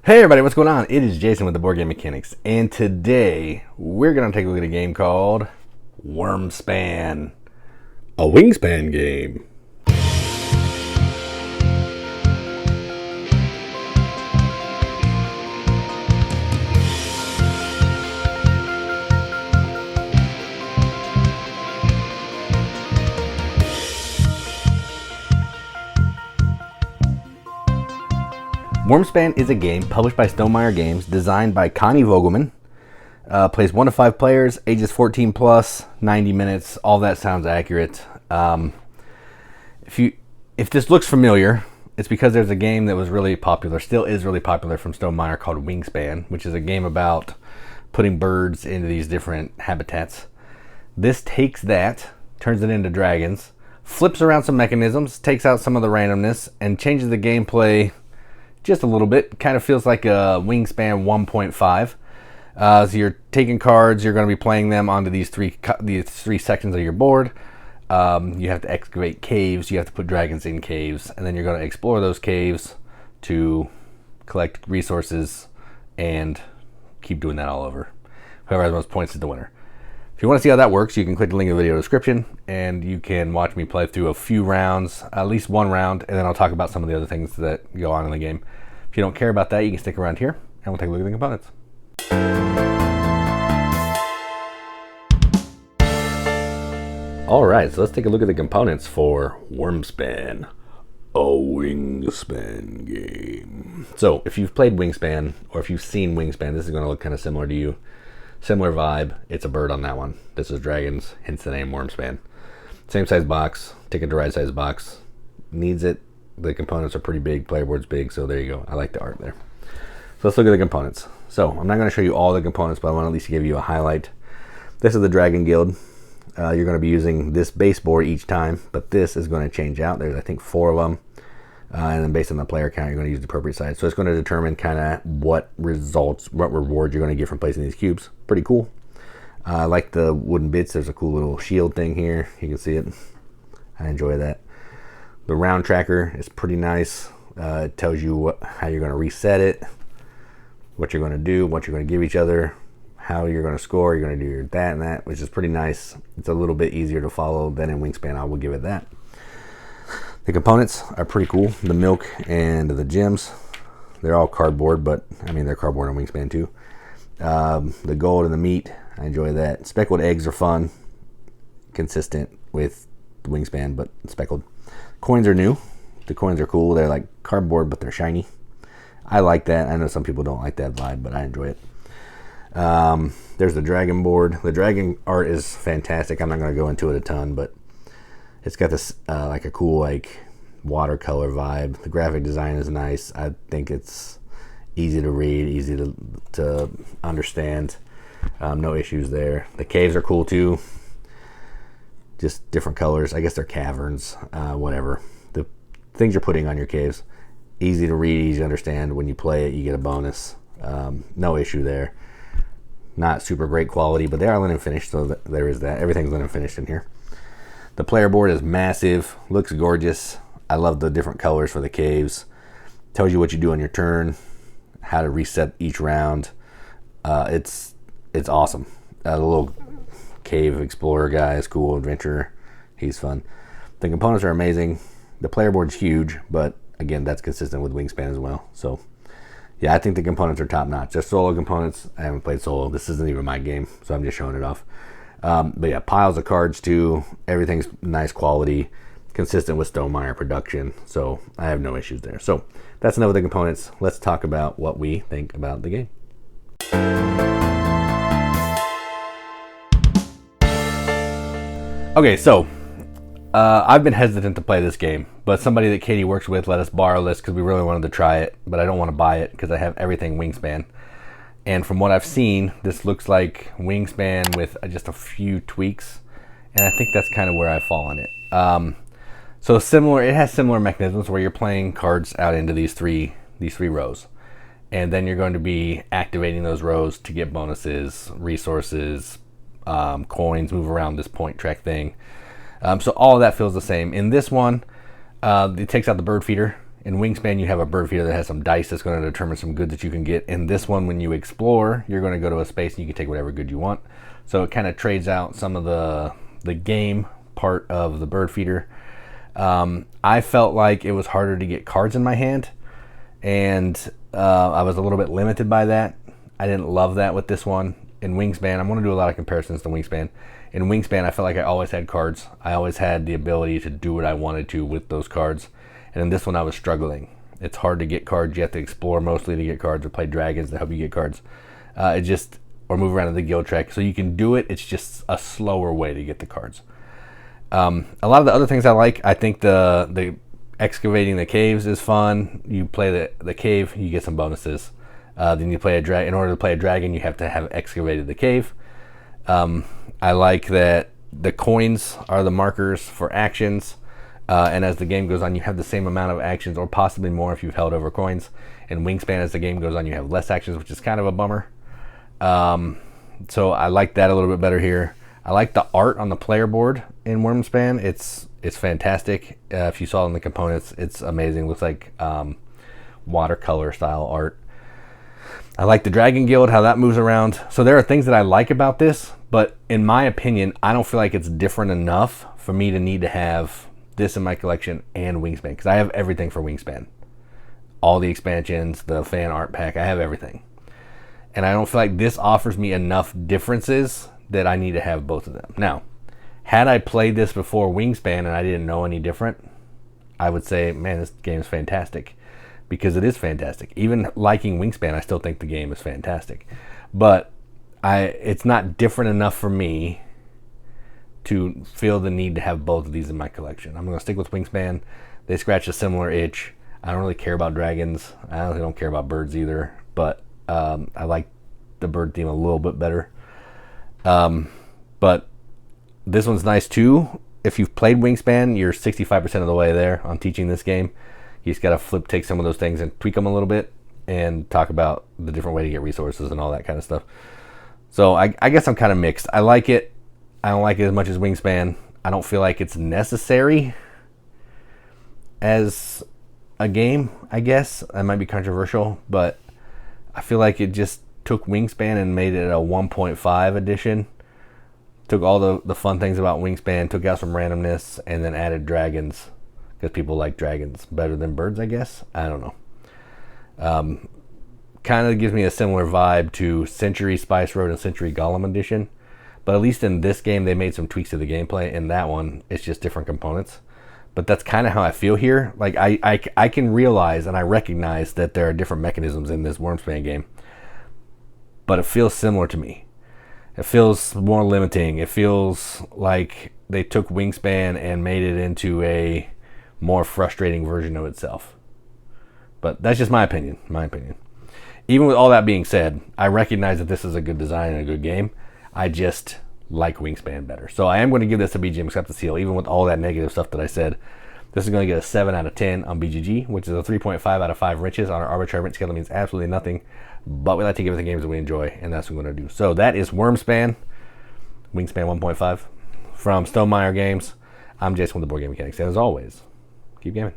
Hey everybody, what's going on? It is Jason with the Board Game Mechanics, and today we're going to take a look at a game called Wyrmspan, a wingspan game. Wyrmspan is a game published by Stonemaier Games, designed by Connie Vogelman. Plays 1 to 5 players, ages 14 plus, 90 minutes. All that sounds accurate. If this looks familiar, it's because there's a game that was really popular, still is really popular, from Stonemaier called Wyrmspan, which is a game about putting birds into these different habitats. This takes that, turns it into dragons, flips around some mechanisms, takes out some of the randomness, and changes the gameplay just a little bit. Kind of feels like a Wyrmspan 1.5. So you're taking cards, you're going to be playing them onto these three sections of your board. You have to excavate caves, you have to put dragons in caves, and then you're going to explore those caves to collect resources and keep doing that all over. Whoever has the most points is the winner. If you want to see how that works, you can click the link in the video description, and you can watch me play through a few rounds, at least one round, and then I'll talk about some of the other things that go on in the game. If you don't care about that, you can stick around here, and we'll take a look at the components. Alright, so let's take a look at the components for Wyrmspan, a wingspan game. So, if you've played Wyrmspan, or if you've seen Wyrmspan, this is going to look kind of similar to you. Similar vibe. It's a bird on that one. This is dragons, hence the name Wyrmspan. Same size box. Take it to right size box. Needs it. The components are pretty big. Player board's big, so there you go. I like the art there. So let's look at the components. So I'm not going to show you all the components, but I want to at least give you a highlight. This is the Dragon Guild. You're going to be using this base board each time, but this is going to change out. There's, I think, 4 of them. And then based on the player count, you're going to use the appropriate size. So it's going to determine kind of what reward you're going to get from placing these cubes. Pretty cool. I like the wooden bits. There's a cool little shield thing here. You can see it. I enjoy that. The round tracker is pretty nice. It tells you how you're going to reset it, what you're going to do, what you're going to give each other, how you're going to score. You're going to do your that and that, which is pretty nice. It's a little bit easier to follow than in Wyrmspan. I will give it that. The components are pretty cool. The milk and the gems, they're all cardboard, but I mean, they're cardboard on Wyrmspan too. The gold and the meat, I enjoy that. Speckled eggs are fun, consistent with the Wyrmspan, but speckled. Coins are new. The coins are cool. They're like cardboard, but they're shiny. I like that. I know some people don't like that vibe, but I enjoy it. There's the dragon board. The dragon art is fantastic. I'm not going to go into it a ton, but it's got this like a cool like watercolor vibe. The graphic design is nice. I think it's easy to read, easy to understand. No issues there. The caves are cool too. Just different colors. I guess they're caverns. Whatever. The things you're putting on your caves, easy to read, easy to understand. When you play it, you get a bonus. No issue there. Not super great quality, but they are linen finished, so there is that. Everything's linen finished in here. The player board is massive, looks gorgeous. I love the different colors for the caves. Tells you what you do on your turn, how to reset each round. It's awesome. The little cave explorer guy is cool, adventurer. He's fun. The components are amazing. The player board's huge, but again, that's consistent with Wyrmspan as well. So yeah, I think the components are top notch. They're solo components. I haven't played solo. This isn't even my game, so I'm just showing it off. But yeah, piles of cards too. Everything's nice quality, consistent with Stonemaier production. So I have no issues there. So that's enough of the components. Let's talk about what we think about the game. Okay, so I've been hesitant to play this game, but somebody that Katie works with let us borrow this because we really wanted to try it, but I don't want to buy it because I have everything Wyrmspan. And from what I've seen, this looks like Wyrmspan with just a few tweaks, and I think that's kind of where I fall on it. So similar, it has similar mechanisms where you're playing cards out into these three rows, and then you're going to be activating those rows to get bonuses, resources, coins, move around this point track thing. So all of that feels the same. In this one, it takes out the bird feeder In Wingspan, you have a bird feeder that has some dice that's going to determine some goods that you can get. In this one, when you explore, you're going to go to a space and you can take whatever good you want. So it kind of trades out some of the game part of the bird feeder. I felt like it was harder to get cards in my hand, and I was a little bit limited by that. I didn't love that with this one. In Wingspan, I'm going to do a lot of comparisons to Wingspan. In Wingspan, I felt like I always had cards. I always had the ability to do what I wanted to with those cards. And in this one, I was struggling. It's hard to get cards. You have to explore mostly to get cards, or play dragons to help you get cards. Or move around in the guild track. So you can do it. It's just a slower way to get the cards. A lot of the other things I like, I think the excavating the caves is fun. You play the cave, you get some bonuses. Then you play in order to play a dragon, you have to have excavated the cave. I like that the coins are the markers for actions. And as the game goes on, you have the same amount of actions, or possibly more if you've held over coins. In Wingspan, as the game goes on, you have less actions, which is kind of a bummer. So I like that a little bit better here. I like the art on the player board in Wyrmspan. It's fantastic. If you saw it in the components, it's amazing. Looks like watercolor style art. I like the Dragon Guild, how that moves around. So there are things that I like about this, but in my opinion, I don't feel like it's different enough for me to need to have this in my collection and Wingspan, because I have everything for Wingspan. All the expansions, the fan art pack, I have everything. And I don't feel like this offers me enough differences that I need to have both of them. Now, had I played this before Wingspan and I didn't know any different, I would say, man, this game is fantastic. Because it is fantastic. Even liking Wingspan, I still think the game is fantastic. But it's not different enough for me to feel the need to have both of these in my collection. I'm going to stick with Wingspan. They scratch a similar itch. I don't really care about dragons. I really don't care about birds either. But I like the bird theme a little bit better. But this one's nice too. If you've played Wingspan, you're 65% of the way there on teaching this game. You just got to take some of those things and tweak them a little bit and talk about the different way to get resources and all that kind of stuff. So I guess I'm kind of mixed. I like it. I don't like it as much as Wingspan. I don't feel like it's necessary as a game, I guess. That might be controversial, but I feel like it just took Wingspan and made it a 1.5 edition. Took all the fun things about Wingspan, took out some randomness, and then added dragons. Because people like dragons better than birds, I guess. I don't know. Kind of gives me a similar vibe to Century Spice Road and Century Golem Edition. But at least in this game, they made some tweaks to the gameplay. In that one, it's just different components. But that's kind of how I feel here. Like I can realize and I recognize that there are different mechanisms in this Wyrmspan game. But it feels similar to me. It feels more limiting. It feels like they took Wingspan and made it into a more frustrating version of itself. But that's just my opinion. Even with all that being said, I recognize that this is a good design and a good game. I just like Wingspan better. So I am going to give this a BGM Accept the Seal, even with all that negative stuff that I said. This is going to get a 7 out of 10 on BGG, which is a 3.5 out of 5 wrenches. On our arbitrary wrench scale, that means absolutely nothing. But we like to give it the games that we enjoy, and that's what we're going to do. So that is Wyrmspan, Wingspan 1.5 from Stonemaier Games. I'm Jason with the Board Game Mechanics, and as always, keep gaming.